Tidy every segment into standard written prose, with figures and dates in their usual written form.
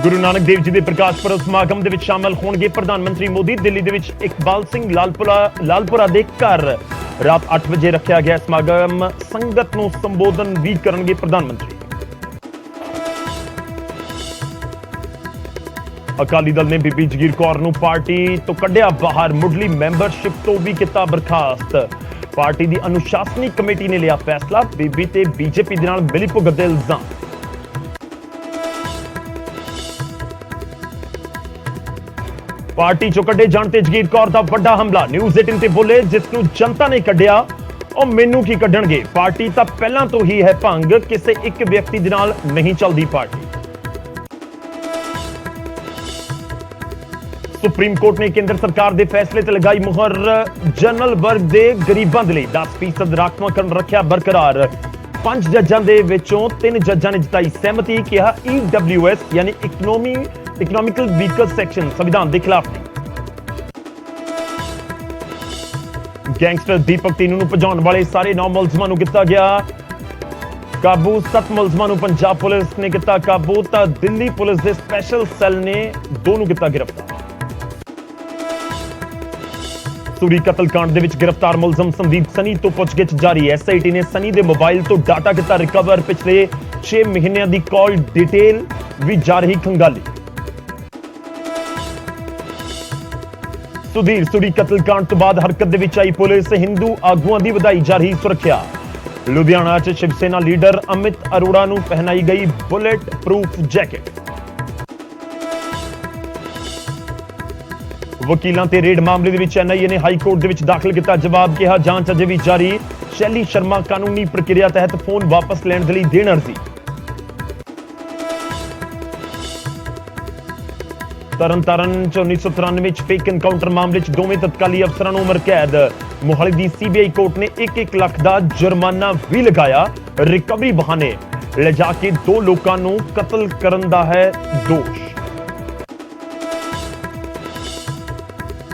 गुरु नानक देव जी के प्रकाश पुरब समागम दे विच शामिल होणगे प्रधानमंत्री मोदी। दिल्ली दे विच इकबाल सिंह लालपुरा दे घर रात 8 बजे रखा गया समागम। संगत नूं संबोधन भी करनगे प्रधानमंत्री। अकाली दल ने बीबी जगीर कौर नूं पार्टी तो कढ़िया बाहर, मुढ़ली मैंबरशिप तो भी किता बर्खास्त। पार्टी की अनुशासनिक कमेटी ने लिया फैसला, बीबी ते बीजेपी दे नाल मिली भुगत दे इल्जाम। पार्टी चो कढ़े जाण ते जगीर कौर दा वड्डा हमला। न्यूज़ 18 ते बोले, जिसनूं जनता ने कढ़िया और मैनू की कढ़णगे। पार्टी तां पहलां तो ही है भंग, किसी एक व्यक्ति दे नाल नहीं चलदी पार्टी। सुप्रीम कोर्ट ने केंद्र सरकार के फैसले ते लगाई मुहर। जनरल वर्ग के गरीबों के लिए 10% राखवांकरण रखिया बरकरार। 5 जजां दे विचों 3 जजां ने जताई सहमति। कहा EWS यानी इकनॉमिकल वीकर सेक्शन संविधान के खिलाफ नहीं। गैंगस्टर दीपक तीनू नूं भजाउण वाले सारे 9 मुलजमां नूं कीता गया काबू। 7 मुलजमां नूं पंजाब पुलिस ने कीता काबू तां दिल्ली पुलिस के स्पैशल सैल ने 2 नूं कीता गिरफ्तार। सूरी कतलकांड दे विच गिरफ्तार मुलजम संदीप सनी तो पुछगिछ जारी। SIT ने सनी दे मोबाइल तो डाटा किता रिकवर। पिछले 6 महीनों की कॉल डिटेल भी जा रही खंगाली। सुधीर सूरी कतलकांड तो बाद हरकत दे विच आई पुलिस। हिंदू आगुआं दी वधाई जा रही सुरक्षा। लुधियाना च शिवसेना लीडर अमित अरोड़ा नूं पहनाई गई बुलेट प्रूफ जैकेट। वकीलों ते रेड मामले दे विच NIA ने हाई कोर्ट दे विच दाखिल किया जवाब। कहा जांच अजे भी जारी। शैली शर्मा कानूनी प्रक्रिया तहत फोन वापस लैण दे लई देण अर्जी। तरनतारन 1993 फेक एनकाउंटर मामले च दोवें तत्काली अफसरां नूं उम्र कैद। मोहाली दी CBI कोर्ट ने 1-1 लाख का जुर्माना भी लगाया। रिकवरी बहाने ले जाके 2 लोगों नूं कतल करन दा है दोष।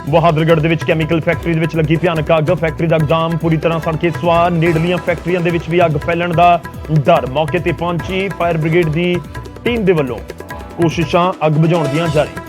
बहादुरगढ़ दे विच कैमिकल फैक्टरी दे विच लगी भयानक अग। फैक्टरी दा गोदाम पूरी तरह सड़ के सुआह। नेड़लियां फैक्टरियां दे विच भी अग फैलण दा डर। मौके ते पहुंची फायर ब्रिगेड दी टीम दे वल्लों कोशिशां अग बुझाउण दीयां जारी।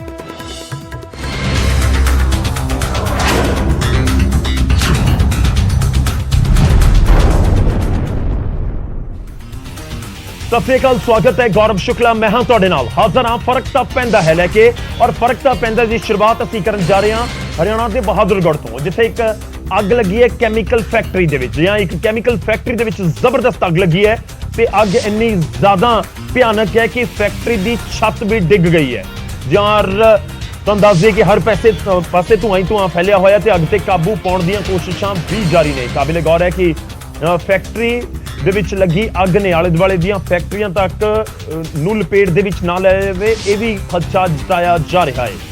सत श्री अकाल, स्वागत है। गौरव शुक्ला मैं हाँ तुहाडे नाल हाज़र हाँ। फर्क तां पैंदा है लैके और फर्क तां पैंदा दी शुरुआत असीं करन जा रहे हां हरियाणा के बहादुरगढ़ तो, जिथे एक अग लगी है कैमिकल फैक्टरी दे विच। या एक कैमिकल फैक्टरी दे विच जबरदस्त अग लगी है ते अग इन्नी ज्यादा भयानक है कि फैक्टरी की छत भी डिग गई है। यार तुहानूं दस दईए कि हर पासे धुआं ही धुआं फैलिया होया ते अग ते काबू पाउण दीयां कोशिशां भी जारी ने। काबिले गौर है कि फैक्टरी दे विच लगी अग ने आले दुआले दीयां फैक्टरियां तक नूं लपेट दे विच ना लैवे, यह भी खदशा जताया जा रहा है।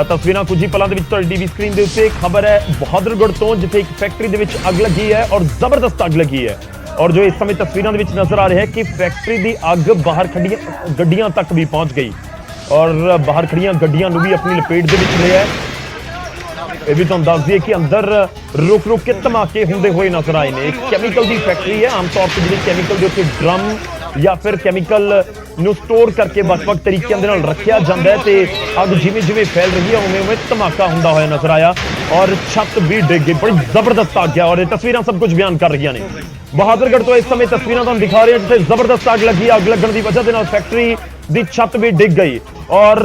तस्वीरां कुछ ही पलों दे विच तुहाडी टीवी स्क्रीन दे उत्ते खबर है बहादुरगढ़ तो, जिथे एक फैक्टरी दे विच अग लगी है और जबरदस्त अग लगी है। और जो इस समय तस्वीरों के नजर आ रहा है कि फैक्टरी की अग बाहर खड़ियां गड्डियां तक भी पहुंच गई और बाहर खड़ियां गड्डियां भी अपनी लपेट के लिया है। यह भी तुहानूं दस दईए कि अंदर रुक रुक के धमाके होंदे हुए नजर आए ने। एक कैमिकल की फैक्टरी है। आमतौर पर जी कैमिकल के उत्ते ड्रम या फिर कैमिकल नूं स्टोर करके ਵੱਖ-ਵੱਖ तरीकों के रखा जाता है। तो अग जिमें जिमें फैल रही है उवें उवें धमाका होंदा होया नजर आया और छत भी डिग गई। बड़ी जबरदस्त अग है और तस्वीरें सब कुछ बयान कर रही ने। बहादुरगढ़ तो इस समय तस्वीरें तुहानूं दिखा रहे हैं जिथे जबरदस्त अग लगी। अग लगन की वजह से फैक्टरी की छत भी डिग गई और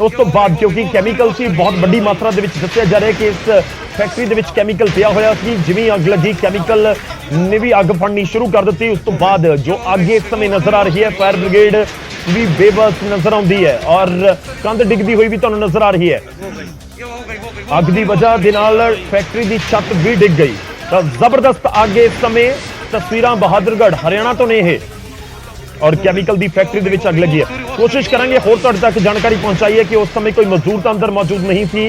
उस तो बाद क्योंकि कैमिकल सी बहुत बड़ी मात्रा के दस्सिया जा रहा है कि इस फैक्टरी के कैमिकल पिया होया सी। जिवें अग लगी कैमिकल ने भी अग फड़नी शुरू कर दी। उस तो बाद जो अग इस समय नजर आ रही है, फायर ब्रिगेड भी बेबस नजर आती है और कंध डिगदी हुई भी तुहानूं नजर आ रही है। अग की वजह के नाल फैक्टरी की छत भी डिग गई। तो जबरदस्त अग इस समय तस्वीरां बहादुरगढ़ हरियाणा तो ने और कैमिकल की फैक्टरी के अग लगी है। कोशिश करेंगे होर तुहाडे तक जानकारी पहुंचाइए कि उस समय कोई मजदूर तो अंदर मौजूद नहीं थी,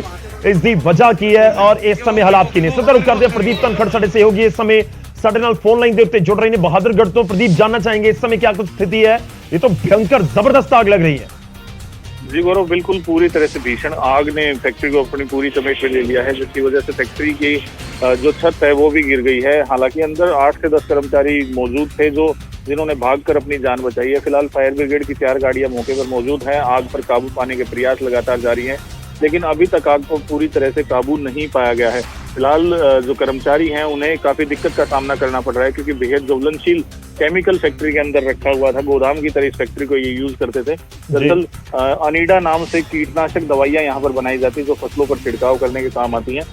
इसकी वजह की है और इस समय हालात की ने। सीधा रुख करते हैं प्रदीप धनखड़ साडे सहयोगी इस समय साडे नाल फोन लाइन के उत्ते जुड़ रहे हैं बहादुरगढ़ तो। प्रदीप, जानना चाहेंगे इस समय क्या कुछ स्थिति है? ये तो भयंकर जबरदस्त आग लग रही है। जी गौरव, बिल्कुल पूरी तरह से भीषण आग ने फैक्ट्री को अपनी पूरी चपेट में ले लिया है, जिसकी वजह से फैक्ट्री की जो छत है वो भी गिर गई है। हालांकि अंदर 8 से 10 कर्मचारी मौजूद थे जिन्होंने भागकर अपनी जान बचाई है। फिलहाल फायर ब्रिगेड की 4 गाड़ियां मौके पर मौजूद हैं। आग पर काबू पाने के प्रयास लगातार जारी हैं, लेकिन अभी तक आग को पूरी तरह से काबू नहीं पाया गया है। फिलहाल जो कर्मचारी हैं उन्हें काफी दिक्कत का सामना करना पड़ रहा है, क्योंकि बेहद ज्वलनशील केमिकल फैक्ट्री के अंदर रखा हुआ था। गोदाम की तरह इस फैक्ट्री को ये यूज करते थे। दरअसल अनीडा नाम से कीटनाशक दवाइयां यहाँ पर बनाई जाती है, जो फसलों पर छिड़काव करने के काम आती हैं।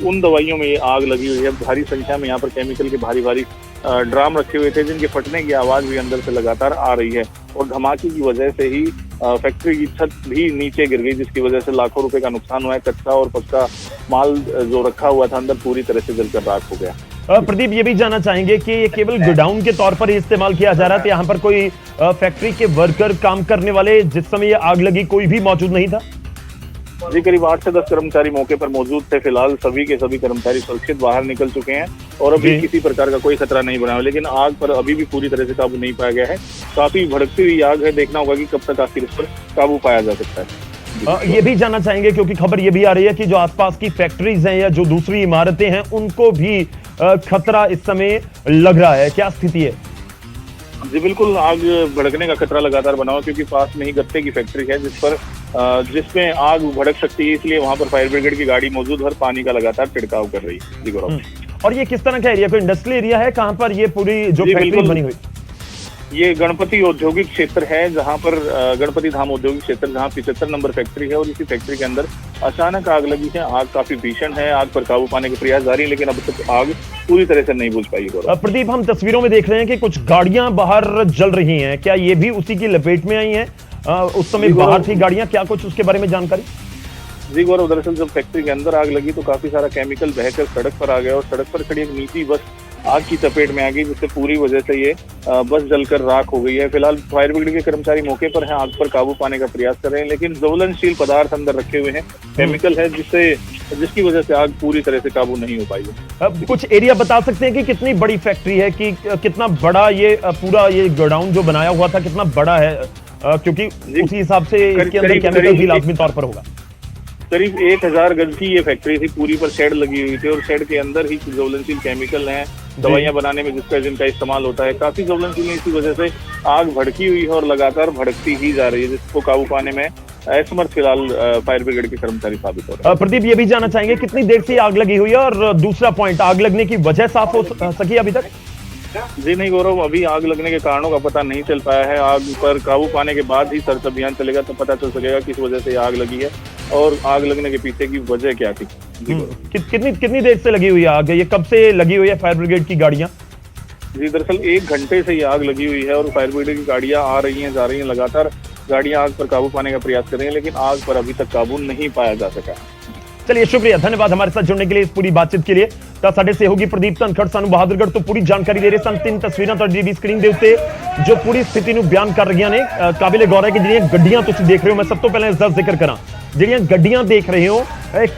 उन दवाइयों में ये आग लगी हुई है। भारी संख्या में यहाँ पर केमिकल के भारी भारी ड्राम रखे हुए थे, जिनके फटने की आवाज भी अंदर से लगातार आ रही है। और धमाके की वजह से ही फैक्ट्री की छत भी नीचे गिर गई, जिसकी वजह से लाखों रुपए का नुकसान हुआ है। कच्चा और पक्का माल जो रखा हुआ था अंदर पूरी तरह से जलकर राख हो गया। प्रदीप, ये भी जानना चाहेंगे कि ये केवल गोडाउन के तौर पर ही इस्तेमाल किया जा रहा था, यहाँ पर कोई फैक्ट्री के वर्कर, काम करने वाले जिस समय ये आग लगी कोई भी मौजूद नहीं था? जी, करीब 8 से 10 कर्मचारी मौके पर मौजूद थे। फिलहाल सभी के सभी कर्मचारी सुरक्षित बाहर निकल चुके हैं और अभी किसी प्रकार का कोई खतरा नहीं बना है, लेकिन आग पर अभी भी पूरी तरह से काबू नहीं पाया गया है। काफी भड़कती हुई आग है, देखना होगा कि कब तक आखिर इस पर काबू पाया जा सकता है। ये भी जानना चाहेंगे, क्योंकि खबर ये भी आ रही है कि जो आसपास की फैक्ट्रीज हैं या जो दूसरी इमारतें हैं उनको भी खतरा इस समय लग रहा है, क्या स्थिति है? जी बिल्कुल, आग भड़कने का खतरा लगातार बना हुआ, क्योंकि पास में ही गत्ते की फैक्ट्री है जिसमें आग भड़क सकती है। इसलिए वहां पर फायर ब्रिगेड की गाड़ी मौजूद और पानी का लगातार छिड़काव कर रही है। जी गौरव। और ये किस तरह का एरिया, कोई इंडस्ट्रियल एरिया है? कहां पर ये पूरी जो फैक्ट्री बनी हुई? ये गणपति औद्योगिक क्षेत्र है, जहां पर गणपति धाम औद्योगिक क्षेत्र, जहां 75 नंबर फैक्ट्री है। और इसी फैक्ट्री के अंदर अचानक आग लगी है। आग काफी भीषण है। आग पर काबू पाने के प्रयास जारी है, लेकिन अब तक आग पूरी तरह से नहीं बुझ पाई। प्रदीप, हम तस्वीरों में देख रहे हैं कि कुछ गाड़ियां बाहर जल रही हैं, क्या ये भी उसी की लपेट में आई हैं? उस समय बाहर थी गाड़ियां, क्या कुछ उसके बारे में जानकारी? जी गौरव, दरअसल जब फैक्ट्री के अंदर आग लगी तो काफी सारा केमिकल बहकर सड़क पर आ गया और सड़क पर खड़ी एक निजी बस आग की चपेट में आ गई, जिससे पूरी वजह से ये बस जलकर राख हो गई है। फिलहाल फायर ब्रिगेड के कर्मचारी मौके पर हैं, आग पर काबू पाने का प्रयास कर रहे हैं, लेकिन ज्वलनशील पदार्थ अंदर रखे हुए हैं, केमिकल है, जिसकी वजह से आग पूरी तरह से काबू नहीं हो पाई है। अब कुछ एरिया बता सकते हैं कि कितनी बड़ी फैक्ट्री है, कि कितना बड़ा ये पूरा ये गोडाउन जो बनाया हुआ था कितना बड़ा है, क्योंकि उसी हिसाब से इसके अंदर केमिकल भी लाजमी तौर पर होगा। करीब 1000 गज की ये फैक्ट्री थी, पूरी पर शेड लगी हुई थी और शेड के अंदर ही ज्वलनशील केमिकल हैं, दवाइयां बनाने में जिनका इस्तेमाल होता है, काफी ज्वलनशील है। इसी वजह से आग भड़की हुई है और लगातार भड़कती ही जा रही है, जिसको काबू पाने में असमर्थ फिलहाल फायर ब्रिगेड के कर्मचारी साबित हो रहे हैं। प्रदीप, ये भी जानना चाहेंगे कितनी देर से आग लगी हुई है, और दूसरा पॉइंट, आग लगने की वजह साफ हो सकी अभी तक? जी नहीं गौरव, अभी आग लगने के कारणों का पता नहीं चल पाया है। आग पर काबू पाने के बाद ही सर्च अभियान चलेगा तो पता चल सकेगा किस वजह से आग लगी है और आग लगने के पीछे की वजह क्या थी। कितनी देर से लगी हुई है आग? ये कब से लगी हुई है फायर ब्रिगेड की गाड़ियां? जी दरअसल 1 घंटे से ये आग लगी हुई है और फायर ब्रिगेड की गाड़ियां आ रही हैं, जा रही हैं, लगातार गाड़ियां आग पर काबू पाने का प्रयास कर रही हैं, लेकिन आग पर अभी तक काबू नहीं पाया जा सका। चलिए, शुक्रिया, धन्यवाद हमारे साथ जुड़ने के लिए, इस पूरी बातचीत के लिए। ਤਾਂ ਸਾਡੇ ਸਹਿਯੋਗੀ ਪ੍ਰਦੀਪ ਧਨਖੜ ਸਾਨੂੰ ਬਹਾਦਰਗੜ੍ਹ ਤੋਂ ਪੂਰੀ ਜਾਣਕਾਰੀ ਦੇ ਰਹੇ ਸਨ। 3 ਤਸਵੀਰਾਂ ਤੁਹਾਡੀ ਟੀਵੀ ਸਕਰੀਨ ਦੇ ਉੱਤੇ ਜੋ ਪੂਰੀ ਸਥਿਤੀ ਨੂੰ ਬਿਆਨ ਕਰ ਰਹੀਆਂ ਨੇ। ਕਾਬਿਲੇ ਗੌਰ ਹੈ ਕਿ ਜਿਹੜੀਆਂ ਗੱਡੀਆਂ ਤੁਸੀਂ ਦੇਖ ਰਹੇ ਹੋ, ਮੈਂ ਸਭ ਤੋਂ ਪਹਿਲਾਂ ਇਸ ਦਾ ਜ਼ਿਕਰ ਕਰਾਂ, ਜਿਹੜੀਆਂ ਗੱਡੀਆਂ ਦੇਖ ਰਹੇ ਹੋ,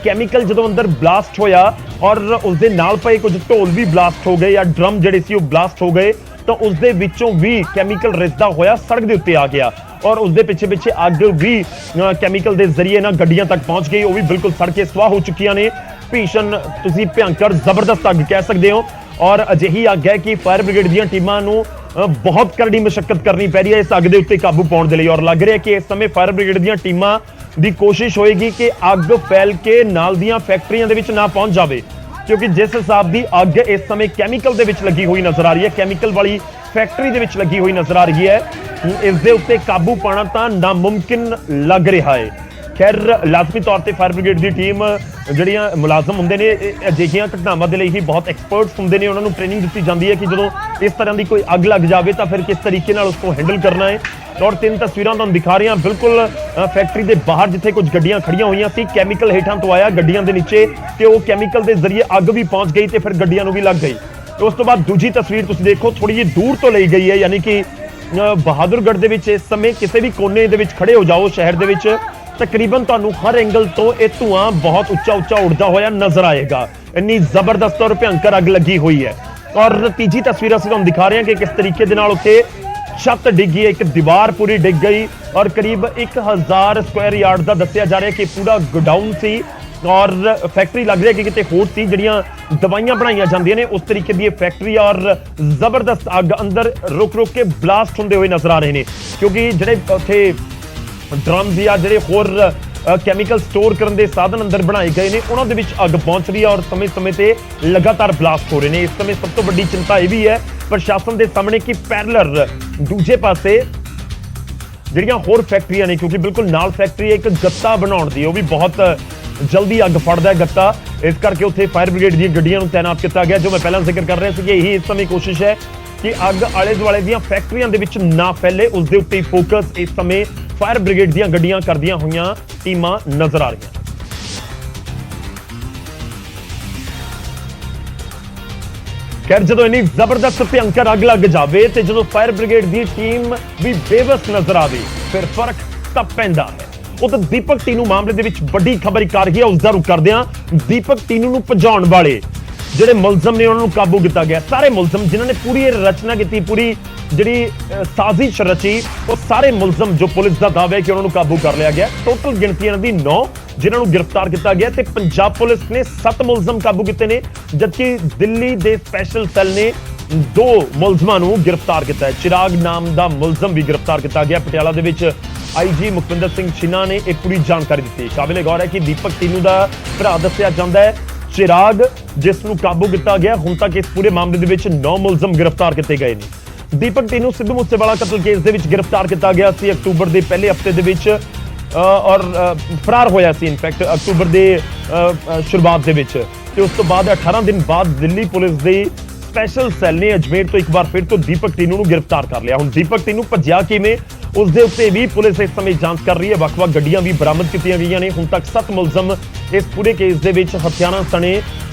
ਕੈਮੀਕਲ ਜਦੋਂ ਅੰਦਰ ਬਲਾਸਟ ਹੋਇਆ ਔਰ ਉਸ ਦੇ ਨਾਲ ਪਏ ਕੁਝ ਢੋਲ ਵੀ ਬਲਾਸਟ ਹੋ ਗਏ ਜਾਂ ਡਰਮ ਜਿਹੜੇ ਸੀ ਉਹ ਬਲਾਸਟ ਹੋ ਗਏ, ਤਾਂ ਉਸ ਦੇ ਵਿੱਚੋਂ ਵੀ ਕੈਮੀਕਲ ਰਿਸਦਾ ਹੋਇਆ ਸੜਕ ਦੇ ਉੱਤੇ ਆ ਗਿਆ और उसके पिछे पिछे अग भी कैमिकल के जरिए ना गड्डियां तक पहुंच गई, वो भी बिल्कुल सड़ के स्वाह हो चुकी ने। भीषण तुसीं भयंकर जबरदस्त अग कह सकते हो और अजिही अग है कि फायर ब्रिगेड दी टीमां नूं बहुत करड़ी मशक्कत करनी पै रही है इस अग के उत्ते काबू पाउण दे लई। और लग रहा है कि इस समय फायर ब्रिगेड दी टीमां दी कोशिश होएगी कि अग फैल के नाल दियां फैक्ट्रियां दे विच ना पहुंच जावे, क्योंकि जिस हिसाब की अग इस समय कैमिकल दे विच लगी हुई नजर आ रही है, कैमिकल वाली फैक्ट्री दे विच लगी हुई नजर आ रही है, इस दे उत्ते काबू पाना तां नामुमकिन लग रहा है। खैर, लाजमी तौर पर फायर ब्रिगेड की टीम ਜਿਹੜੀਆਂ ਮੁਲਾਜ਼ਮ ਹੁੰਦੇ ਨੇ ਅਜਿਹੀਆਂ ਘਟਨਾਵਾਂ ਦੇ ਲਈ ਹੀ ਬਹੁਤ ਐਕਸਪਰਟਸ ਹੁੰਦੇ ਨੇ, ਉਹਨਾਂ ਨੂੰ ਟ੍ਰੇਨਿੰਗ ਦਿੱਤੀ ਜਾਂਦੀ ਹੈ ਕਿ ਜਦੋਂ ਇਸ ਤਰ੍ਹਾਂ ਦੀ ਕੋਈ ਅੱਗ ਲੱਗ ਜਾਵੇ ਤਾਂ ਫਿਰ ਕਿਸ ਤਰੀਕੇ ਨਾਲ ਉਸको हैंडल करना है। और 3 ਤਸਵੀਰਾਂ ਤੁਹਾਨੂੰ ਦਿਖਾ ਰਹੇ ਹਾਂ ਬਿਲਕੁਲ ਫੈਕਟਰੀ ਦੇ ਬਾਹਰ, ਜਿੱਥੇ ਕੁਝ ਗੱਡੀਆਂ ਖੜੀਆਂ ਹੋਈਆਂ ਸੀ, ਕੈਮੀਕਲ ਹੇਠਾਂ ਤੋਂ ਆਇਆ ਗੱਡੀਆਂ ਦੇ ਨੀਚੇ ਤੇ ਉਹ ਕੈਮੀਕਲ ਦੇ ਜ਼ਰੀਏ ਅੱਗ ਵੀ ਪਹੁੰਚ ਗਈ ਤੇ ਫਿਰ ਗੱਡੀਆਂ ਨੂੰ ਵੀ ਲੱਗ ਗਈ। ਉਸ ਤੋਂ ਬਾਅਦ ਦੂਜੀ ਤਸਵੀਰ ਤੁਸੀਂ ਦੇਖੋ, ਥੋੜੀ ਜਿਹੀ ਦੂਰ ਤੋਂ ਲਈ ਗਈ ਹੈ, ਯਾਨੀ ਕਿ ਬਹਾਦਰਗੜ੍ਹ ਦੇ ਵਿੱਚ ਇਸ ਸਮੇਂ ਕਿਸੇ ਵੀ ਕੋਨੇ ਦੇ ਵਿੱਚ ਖੜੇ ਹੋ ਜਾਓ ਸ਼ਹਿਰ ਦੇ ਵਿੱਚ, तकरीबन ਤੁਹਾਨੂੰ हर एंगल तो यह धुआं बहुत उच्चा उच्चा उड़ता हुआ नजर आएगा। इन्नी जबरदस्त और भयंकर अग लगी हुई है। और तीजी तस्वीर असं तुहानूं दिखा रहे हैं कि किस तरीके दे नाल उत्थे छत डिगी, एक दीवार पूरी डिग गई और करीब 1000 स्क्वायर यार्ड का दसिया जा रहा है कि पूरा गोडाउन सी ਔਰ ਫੈਕਟਰੀ ਲੱਗ ਰਿਹਾ ਕਿ ਕਿਤੇ ਹੋਰ ਸੀ ਜਿਹੜੀਆਂ ਦਵਾਈਆਂ ਬਣਾਈਆਂ ਜਾਂਦੀਆਂ ਨੇ, ਉਸ ਤਰੀਕੇ ਦੀ ਇਹ ਫੈਕਟਰੀ ਔਰ ਜ਼ਬਰਦਸਤ ਅੱਗ ਅੰਦਰ ਰੁਕ ਕੇ ਬਲਾਸਟ ਹੁੰਦੇ ਹੋਏ ਨਜ਼ਰ ਆ ਰਹੇ ਨੇ, ਕਿਉਂਕਿ ਜਿਹੜੇ ਉੱਥੇ ਡਰਮਸ ਜਾਂ ਜਿਹੜੇ ਹੋਰ ਕੈਮੀਕਲ ਸਟੋਰ ਕਰਨ ਦੇ ਸਾਧਨ ਅੰਦਰ ਬਣਾਏ ਗਏ ਨੇ ਉਹਨਾਂ ਦੇ ਵਿੱਚ ਅੱਗ ਪਹੁੰਚ ਰਹੀ ਹੈ ਔਰ ਸਮੇਂ-ਸਮੇਂ ਤੇ ਲਗਾਤਾਰ ਬਲਾਸਟ ਹੋ ਰਹੇ ਨੇ। ਇਸ ਸਮੇਂ ਸਭ ਤੋਂ ਵੱਡੀ ਚਿੰਤਾ ਇਹ ਵੀ ਹੈ ਪ੍ਰਸ਼ਾਸਨ ਦੇ ਸਾਹਮਣੇ ਕਿ ਪੈਰਲਰ ਦੂਜੇ ਪਾਸੇ ਜਿਹੜੀਆਂ ਹੋਰ ਫੈਕਟਰੀਆਂ ਨੇ, ਕਿਉਂਕਿ ਬਿਲਕੁਲ ਨਾਲ ਫੈਕਟਰੀ ਹੈ ਇੱਕ ਗੱਤਾ ਬਣਾਉਣ ਦੀ, ਉਹ ਵੀ ਬਹੁਤ ਜਲਦੀ ਅੱਗ ਫੜਦਾ ਹੈ ਗੱਤਾ, ਇਸ ਕਰਕੇ ਉੱਥੇ ਫਾਇਰ ਬ੍ਰਿਗੇਡ ਦੀਆਂ ਗੱਡੀਆਂ ਨੂੰ ਤਾਇਨਾਤ ਕੀਤਾ ਗਿਆ। ਜੋ ਮੈਂ ਪਹਿਲਾਂ ਜ਼ਿਕਰ ਕਰ ਰਿਹਾ ਸੀ ਕਿ ਇਹੀ ਇਸ ਸਮੇਂ ਕੋਸ਼ਿਸ਼ ਹੈ ਕਿ ਅੱਗ ਆਲੇ ਦੁਆਲੇ ਦੀਆਂ ਫੈਕਟਰੀਆਂ ਦੇ ਵਿੱਚ ਨਾ ਫੈਲੇ, ਉਸ ਦੇ ਉੱਤੇ ਫੋਕਸ ਇਸ ਸਮੇਂ ਫਾਇਰ ਬ੍ਰਿਗੇਡ ਦੀਆਂ ਗੱਡੀਆਂ ਕਰਦੀਆਂ ਹੋਈਆਂ ਟੀਮਾਂ ਨਜ਼ਰ ਆ ਰਹੀਆਂ। ਖੈਰ ਜਦੋਂ ਇੰਨੀ ਜ਼ਬਰਦਸਤ ਭਿਅੰਕਰ ਅੱਗ ਲੱਗ ਜਾਵੇ ਤੇ ਜਦੋਂ ਫਾਇਰ ਬ੍ਰਿਗੇਡ ਦੀ ਟੀਮ ਵੀ ਬੇਵਸ ਨਜ਼ਰ ਆਵੇ ਫਿਰ ਫਰਕ ਤਾਂ ਪੈਂਦਾ ਹੈ। ਉਹ ਤਾਂ ਦੀਪਕ ਟੀਨੂ ਮਾਮਲੇ ਦੇ ਵਿੱਚ ਵੱਡੀ ਖਬਰ ਇੱਕ ਆ ਰਹੀ ਹੈ, ਉਸ ਦਾ ਰੁਖ ਕਰਦੇ ਹਾਂ। ਦੀਪਕ ਟੀਨੂ ਨੂੰ ਭਜਾਉਣ ਵਾਲੇ ਜਿਹੜੇ ਮੁਲਜ਼ਮ ਨੇ ਉਹਨਾਂ ਨੂੰ ਕਾਬੂ ਕੀਤਾ ਗਿਆ। ਸਾਰੇ ਮੁਲਜ਼ਮ ਜਿਨ੍ਹਾਂ ਨੇ ਪੂਰੀ ਰਚਨਾ ਕੀਤੀ, ਪੂਰੀ ਜਿਹੜੀ ਸਾਜ਼ਿਸ਼ ਰਚੀ, ਉਹ ਸਾਰੇ ਮੁਲਜ਼ਮ ਜੋ ਪੁਲਿਸ ਦਾ ਦਾਅਵਾ ਹੈ ਕਿ ਉਹਨਾਂ ਨੂੰ ਕਾਬੂ ਕਰ ਲਿਆ ਗਿਆ। ਟੋਟਲ ਗਿਣਤੀ ਇਹਨਾਂ ਦੀ 9 ਜਿਨ੍ਹਾਂ ਨੂੰ ਗ੍ਰਿਫਤਾਰ ਕੀਤਾ ਗਿਆ ਤੇ ਪੰਜਾਬ ਪੁਲਿਸ ਨੇ 7 ਮੁਲਜ਼ਮ ਕਾਬੂ ਕੀਤੇ ਨੇ, ਜਦਕਿ ਦਿੱਲੀ ਦੇ ਸਪੈਸ਼ਲ ਸੈੱਲ ਨੇ 2 ਮੁਲਜ਼ਮਾਂ ਨੂੰ ਗ੍ਰਿਫਤਾਰ ਕੀਤਾ ਹੈ। ਚਿਰਾਗ ਨਾਮ ਦਾ ਮੁਲਜ਼ਮ ਵੀ ਗ੍ਰਿਫਤਾਰ ਕੀਤਾ ਗਿਆ। ਪਟਿਆਲਾ ਦੇ ਵਿੱਚ ਆਈਜੀ ਮੁਖਵਿੰਦਰ ਸਿੰਘ ਛਿੰਨਾ ਨੇ ਇਹ ਪੂਰੀ ਜਾਣਕਾਰੀ ਦਿੱਤੀ। ਕਾਬਿਲੇ ਗੌਰ ਹੈ ਕਿ ਦੀਪਕ ਟੀਨੂ ਦਾ ਭਰਾ ਦੱਸਿਆ ਜਾਂਦਾ ਹੈ ਚਿਰਾਗ, ਜਿਸ ਨੂੰ ਕਾਬੂ ਕੀਤਾ ਗਿਆ। ਹੁਣ ਤੱਕ ਇਸ ਪੂਰੇ ਮਾਮਲੇ ਦੇ ਵਿੱਚ 9 ਮੁਲਜ਼ਮ ਗ੍ਰਿਫਤਾਰ ਕੀਤੇ ਗਏ ਨੇ। ਦੀਪਕ ਟੀਨੂ ਸਿੱਧੂ ਮੂਸੇਵਾਲਾ ਕਤਲ ਕੇਸ ਦੇ ਵਿੱਚ ਗ੍ਰਿਫਤਾਰ ਕੀਤਾ ਗਿਆ ਸੀ ਅਕਤੂਬਰ ਦੇ ਪਹਿਲੇ ਹਫਤੇ ਦੇ ਵਿੱਚ ਔਰ ਫਰਾਰ ਹੋਇਆ ਸੀ ਇਨਫੈਕਟ ਅਕਤੂਬਰ ਦੇ ਸ਼ੁਰੂਆਤ ਦੇ ਵਿੱਚ, ਤੇ ਉਸ ਤੋਂ ਬਾਅਦ 18 ਦਿਨ ਬਾਅਦ ਦਿੱਲੀ ਪੁਲਿਸ ਦੀ ਸਪੈਸ਼ਲ ਸੈੱਲ ਨੇ ਅਜਮੇਰ ਤੋਂ ਇੱਕ ਵਾਰ ਫਿਰ ਤੋਂ ਦੀਪਕ ਟੀਨੂ ਨੂੰ ਗ੍ਰਿਫਤਾਰ ਕਰ ਲਿਆ। ਹੁਣ ਦੀਪਕ ਟੀਨੂ ਭੱਜਿਆ ਕਿਵੇਂ, ਉਸ ਦੇ ਉੱਤੇ ਵੀ ਪੁਲਿਸ ਇਸ ਸਮੇਂ ਜਾਂਚ ਕਰ ਰਹੀ ਹੈ। ਵੱਖ-ਵੱਖ ਗੱਡੀਆਂ ਵੀ ਬਰਾਮਦ ਕੀਤੀਆਂ ਗਈਆਂ ਨੇ। ਹੁਣ ਤੱਕ 7 ਮੁਲਜ਼ਮ ਇਸ ਪੂਰੇ ਕੇਸ ਦੇ ਵਿੱਚ ਹਥਿਆਰਾਂ ਸਣੇ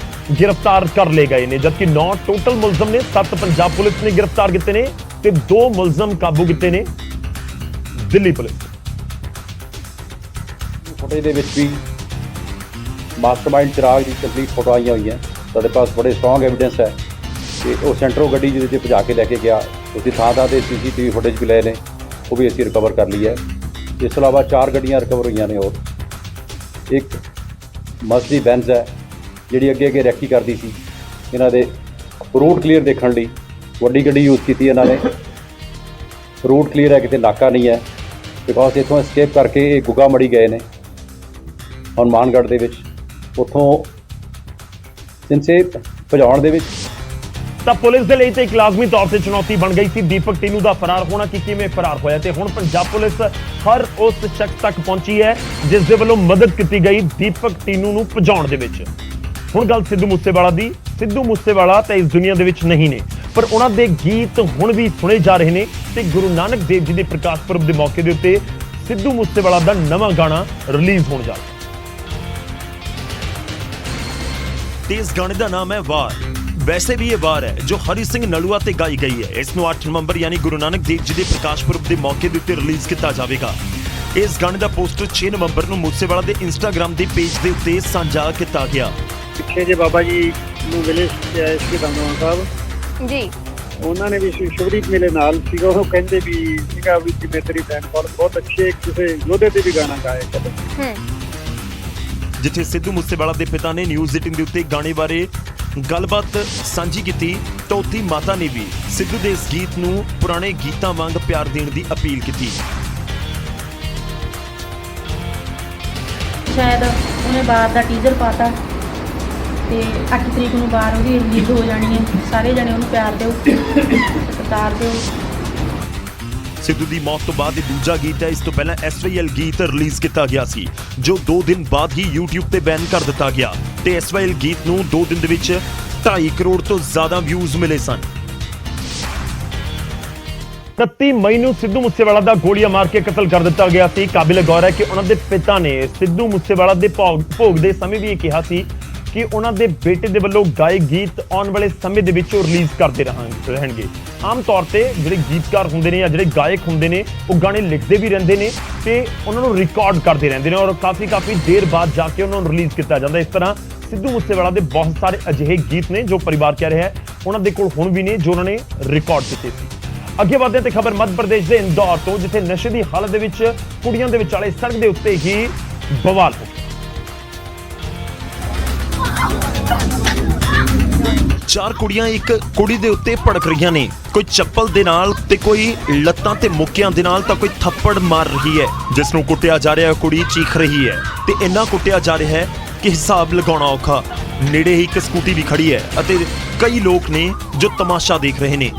ਗ੍ਰਿਫਤਾਰ ਕਰ ਲਏ ਗਏ ਨੇ, ਜਦਕਿ 9 ਟੋਟਲ ਮੁਲਜ਼ਮ ਨੇ। 7 ਪੰਜਾਬ ਪੁਲਿਸ ਨੇ ਗ੍ਰਿਫਤਾਰ ਕੀਤੇ ਨੇ ਤੇ 2 ਮੁਲਜ਼ਮ ਕਾਬੂ ਕੀਤੇ ਨੇ ਦਿੱਲੀ ਪੁਲਿਸ। ਫੁਟੇਜ ਦੇ ਵਿੱਚ ਵੀ ਮਾਸਟਰਮਾਈਂਡ ਚਿਰਾਗ ਦੀ ਕੰਪਲੀਟ ਫੋਟੋ ਆਈਆਂ ਹੋਈਆਂ। ਸਾਡੇ ਪਾਸ ਬੜੇ ਸਟਰੋਂਗ ਐਵੀਡੈਂਸ ਹੈ ਕਿ ਉਹ ਸੈਂਟਰੋ ਗੱਡੀ ਜਿਹਦੇ 'ਤੇ ਭਜਾ ਕੇ ਲੈ ਕੇ ਗਿਆ। ਤੁਸੀਂ ਥਾਂ-ਥਾਂ ਤੇ CCTV ਫੁਟੇਜ ਵੀ ਲਏ ਨੇ, ਉਹ ਵੀ ਅਸੀਂ ਰਿਕਵਰ ਕਰ ਲਈ ਹੈ। ਇਸ ਤੋਂ ਇਲਾਵਾ 4 ਗੱਡੀਆਂ ਰਿਕਵਰ ਹੋਈਆਂ ਨੇ ਹੋਰ। ਇੱਕ ਮਰਸਡੀ ਬੈਂਜ਼ ਹੈ ਜਿਹੜੀ ਅੱਗੇ ਰੈਕੀ ਕਰਦੀ ਸੀ। ਇਹਨਾਂ ਦੇ ਰੂਟ ਕਲੀਅਰ ਦੇਖਣ ਲਈ ਵੱਡੀ ਗੱਡੀ ਯੂਜ਼ ਕੀਤੀ ਇਹਨਾਂ ਨੇ। ਰੂਟ ਕਲੀਅਰ ਹੈ, ਕਿਤੇ ਨਾਕਾ ਨਹੀਂ ਹੈ, ਬਿਕੋਜ਼ ਇੱਥੋਂ ਐਸਕੇਪ ਕਰਕੇ ਇਹ ਗੁੱਗਾ ਮੜੀ ਗਏ ਨੇ ਹਨੂੰਮਾਨਗੜ੍ਹ ਦੇ ਵਿੱਚ। ਉੱਥੋਂ ਸਿੰਸੇ ਭਜਾਉਣ ਦੇ ਵਿੱਚ ਤਾਂ ਪੁਲਿਸ ਦੇ ਲਈ ਤੇ ਇੱਕ ਲਾਜ਼ਮੀ ਤੌਰ ਤੇ ਚੁਣੌਤੀ ਬਣ ਗਈ ਸੀ ਦੀਪਕ ਟੀਨੂ ਦਾ ਫਰਾਰ ਹੋਣਾ, ਕਿ ਕਿਵੇਂ ਫਰਾਰ ਹੋਇਆ। ਤੇ ਹੁਣ ਪੰਜਾਬ ਪੁਲਿਸ ਹਰ ਉਸ ਸ਼ਖਸ ਤੱਕ ਪਹੁੰਚੀ ਹੈ ਜਿਸ ਦੇ ਵੱਲੋਂ ਮਦਦ ਕੀਤੀ ਗਈ ਦੀਪਕ ਟੀਨੂ ਨੂੰ ਭਜਾਉਣ ਦੇ ਵਿੱਚ। ਹੁਣ ਗੱਲ ਸਿੱਧੂ ਮੂਸੇਵਾਲਾ ਦੀ। ਸਿੱਧੂ ਮੂਸੇਵਾਲਾ ਤਾਂ ਇਸ ਦੁਨੀਆ ਦੇ ਵਿੱਚ ਨਹੀਂ ਨੇ, ਪਰ ਉਹਨਾਂ ਦੇ ਗੀਤ ਹੁਣ ਵੀ ਸੁਣੇ ਜਾ ਰਹੇ ਨੇ ਤੇ ਗੁਰੂ ਨਾਨਕ ਦੇਵ ਜੀ ਦੇ ਪ੍ਰਕਾਸ਼ ਪੁਰਬ ਦੇ ਮੌਕੇ ਦੇ ਉੱਤੇ ਸਿੱਧੂ ਮੂਸੇਵਾਲਾ ਦਾ ਨਵਾਂ ਗਾਣਾ ਰਿਲੀਜ਼ ਹੋਣ ਜਾ ਰਿਹਾ ਤੇ ਇਸ ਗਾਣੇ ਦਾ ਨਾਮ ਹੈ ਵਾਰ। ਵੈਸੇ ਵੀ ਇਹ ਵਾਰ ਹੈ ਜੋ ਹਰੀ ਸਿੰਘ ਨਲੂਆ ਤੇ ਗਾਈ ਗਈ ਹੈ। ਇਸ ਨੂੰ 8 ਨਵੰਬਰ ਯਾਨੀ ਗੁਰੂ ਨਾਨਕ ਦੇਵ ਜੀ ਦੇ ਪ੍ਰਕਾਸ਼ ਪੁਰਬ ਦੇ ਮੌਕੇ ਦੇ ਉੱਤੇ ਰਿਲੀਜ਼ ਕੀਤਾ ਜਾਵੇਗਾ। ਇਸ ਗਾਣੇ ਦਾ ਪੋਸਟਰ 6 ਨਵੰਬਰ ਨੂੰ ਮੂਸੇਵਾਲਾ ਦੇ ਇੰਸਟਾਗ੍ਰਾਮ ਦੇ ਪੇਜ ਦੇ ਉੱਤੇ ਸਾਂਝਾ ਕੀਤਾ ਗਿਆ। ਪਿੱਛੇ ਜੇ ਬਾਬਾ ਜੀ ਨੂੰ ਮਿਲੇ ਸੀ ਦਮਦਮਾ ਸਾਹਿਬ ਜੀ, ਉਹਨਾਂ ਨੇ ਵੀ ਸ਼ੁਭਦੀਪ ਮੇਰੇ ਨਾਲ ਸੀਗਾ। ਉਹ ਕਹਿੰਦੇ ਵੀ ਸੀਗਾ ਵੀ ਜਿਵੇਂ ਤੇਰੀ ਫੈਨ ਬਹੁਤ ਅੱਛੇ ਕਿਸੇ ਯੋਧੇ ਤੇ ਵੀ ਗਾਣਾ ਗਾਏ ਕਦੇ। ਜਿੱਥੇ ਸਿੱਧੂ ਮੂਸੇਵਾਲਾ ਦੇ ਪਿਤਾ ਨੇ ਨਿਊਜ਼ 18 ਦੇ ਉੱਤੇ ਗਾਣੇ ਬਾਰੇ ਗੱਲਬਾਤ ਸਾਂਝੀ ਕੀਤੀ ਤਾਂ ਉੱਥੇ ਮਾਤਾ ਨੇ ਵੀ ਸਿੱਧੂ ਦੇ ਇਸ ਗੀਤ ਨੂੰ ਪੁਰਾਣੇ ਗੀਤਾਂ ਵਾਂਗ ਪਿਆਰ ਦੇਣ ਦੀ ਅਪੀਲ ਕੀਤੀ। ਸ਼ਾਇਦ ਉਹਨੇ ਬਾਹਰ ਦਾ ਟੀਜ਼ਰ ਪਾਤਾ ਤੇ 8 ਤਰੀਕ ਨੂੰ ਬਾਹਰ ਉਹਦੀ ਰਿਲੀਜ਼ ਹੋ ਜਾਣੀ ਹੈ। ਸਾਰੇ ਜਣੇ ਉਹਨੂੰ ਪਿਆਰ ਦਿਓ, ਸਤਿਕਾਰ ਦਿਓ। ਸਿੱਧੂ ਦੀ ਮੌਤ ਤੋਂ ਬਾਅਦ ਇਹ ਦੂਜਾ ਗੀਤ ਹੈ। ਇਸ ਤੋਂ ਪਹਿਲਾਂ SYL ਗੀਤ ਰਿਲੀਜ਼ ਕੀਤਾ ਗਿਆ ਸੀ ਜੋ 2 ਦਿਨ ਬਾਅਦ ਹੀ YouTube ਤੇ ਬੈਨ ਕਰ ਦਿੱਤਾ ਗਿਆ ਤੇ SYL ਗੀਤ ਨੂੰ 2 ਦਿਨ ਦੇ ਵਿੱਚ 2.5 ਕਰੋੜ ਤੋਂ ਜ਼ਿਆਦਾ ਵਿਊਜ਼ ਮਿਲੇ ਸਨ। 29 ਮਈ ਨੂੰ ਸਿੱਧੂ ਮੂਸੇਵਾਲਾ ਦਾ ਗੋਲੀਆਂ ਮਾਰ ਕੇ ਕਤਲ ਕਰ ਦਿੱਤਾ ਗਿਆ ਸੀ। ਕਾਬਿਲ ਗੌਰ ਹੈ ਕਿ ਉਹਨਾਂ ਦੇ ਪਿਤਾ ਨੇ ਸਿੱਧੂ ਮੂਸੇਵਾਲਾ ਦੇ ਭੋਗ ਦੇ ਸਮੇਂ ਵੀ ਇਹ ਕਿਹਾ ਸੀ ਕਿ ਉਹਨਾਂ ਦੇ ਬੇਟੇ ਦੇ ਵੱਲੋਂ ਗਾਏ ਗੀਤ ਆਉਣ ਵਾਲੇ ਸਮੇਂ ਦੇ ਵਿੱਚ ਉਹ ਰਿਲੀਜ਼ ਕਰਦੇ ਰਹਿਣਗੇ। ਆਮ ਤੌਰ ਤੇ ਜਿਹੜੇ ਗੀਤਕਾਰ ਹੁੰਦੇ ਨੇ ਜਾਂ ਜਿਹੜੇ ਗਾਇਕ ਹੁੰਦੇ ਨੇ ਉਹ ਗਾਣੇ ਲਿਖਦੇ ਵੀ ਰਹਿੰਦੇ ਨੇ ਤੇ ਉਹਨਾਂ ਨੂੰ ਰਿਕਾਰਡ ਕਰਦੇ ਰਹਿੰਦੇ ਨੇ ਔਰ ਕਾਫੀ ਦੇਰ ਬਾਅਦ ਜਾ ਕੇ ਉਹਨਾਂ ਨੂੰ ਰਿਲੀਜ਼ ਕੀਤਾ ਜਾਂਦਾ। ਇਸ ਤਰ੍ਹਾਂ ਸਿੱਧੂ ਮੂਸੇਵਾਲਾ ਦੇ ਬਹੁਤ ਸਾਰੇ ਅਜਿਹੇ ਗੀਤ ਨੇ ਜੋ ਪਰਿਵਾਰ ਕਹਿ ਰਿਹਾ ਹੈ ਉਹਨਾਂ ਦੇ ਕੋਲ ਹੁਣ ਵੀ ਨੇ ਜੋ ਉਹਨਾਂ ਨੇ ਰਿਕਾਰਡ ਕੀਤੇ ਸੀ। ਅੱਗੇ ਵਧਦੇ ਤੇ ਖਬਰ ਮੱਧ ਪ੍ਰਦੇਸ਼ ਦੇ ਇੰਦੌਰ ਤੋਂ, ਜਿੱਥੇ ਨਸ਼ੇ ਦੀ ਹਾਲਤ ਦੇ ਵਿੱਚ ਕੁੜੀਆਂ ਦੇ ਵਿਚਾਲੇ ਸੜਕ ਦੇ ਉੱਤੇ ਹੀ ਬਵਾਲ ਹੋ ਗਿਆ। ਚਾਰ ਕੁੜੀਆਂ ਇੱਕ ਕੁੜੀ ਦੇ ਉੱਤੇ ਭੜਕ ਰਹੀਆਂ ਨੇ, ਕੋਈ ਚੱਪਲ ਦੇ ਨਾਲ ਤੇ ਕੋਈ ਲੱਤਾਂ ਤੇ ਮੁੱਕਿਆਂ ਦੇ ਨਾਲ ਤਾਂ ਕੋਈ ਥੱਪੜ ਮਾਰ ਰਹੀ ਹੈ। ਜਿਸ ਨੂੰ ਕੁੱਟਿਆ ਜਾ ਰਿਹਾ ਕੁੜੀ ਚੀਖ ਰਹੀ ਹੈ ਤੇ ਇੰਨਾ ਕੁੱਟਿਆ ਜਾ ਰਿਹਾ ਹੈ ਕਿ ਹਿਸਾਬ ਲਗਾਉਣਾ ਔਖਾ। ਨੇੜੇ ਹੀ ਇੱਕ ਸਕੂਟੀ ਵੀ ਖੜੀ ਹੈ ਅਤੇ ਕਈ ਲੋਕ ਨੇ ਜੋ ਤਮਾਸ਼ਾ ਦੇਖ ਰਹੇ ਨੇ।